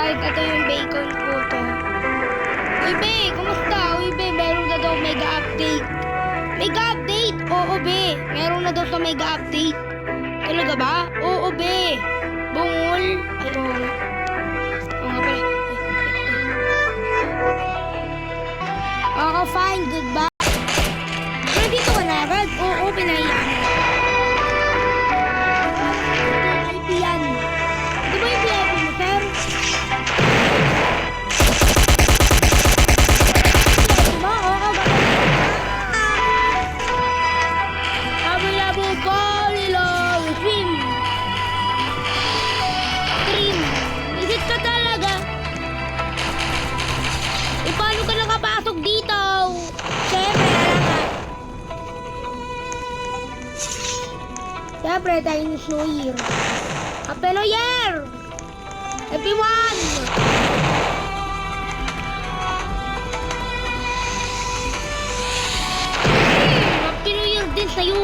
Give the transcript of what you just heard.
Alright, ito yung bacon ko to. Uy, be, kumusta? Uy, be, meron na daw mega update. Mega update? Oo, be. Meron na daw sa mega update. Talaga ba? Oo, be. Bungol. Ay, oo. Oo nga pala. Oo, fine. Goodbye. Nandito ka na agad? Oo, pinahiyaan mo. IP yan. Di ba yung VIP mo, sir? VIP mo? Oo, ba? Labo-labo ko, lilo, swim. Trim. Isit ka talaga. E, paano ka nakapasok dito? Siyempre, alam ka. Siyempre, Chinese New Year. Happy New Year! Everyone! Happy New Year din sa'yo.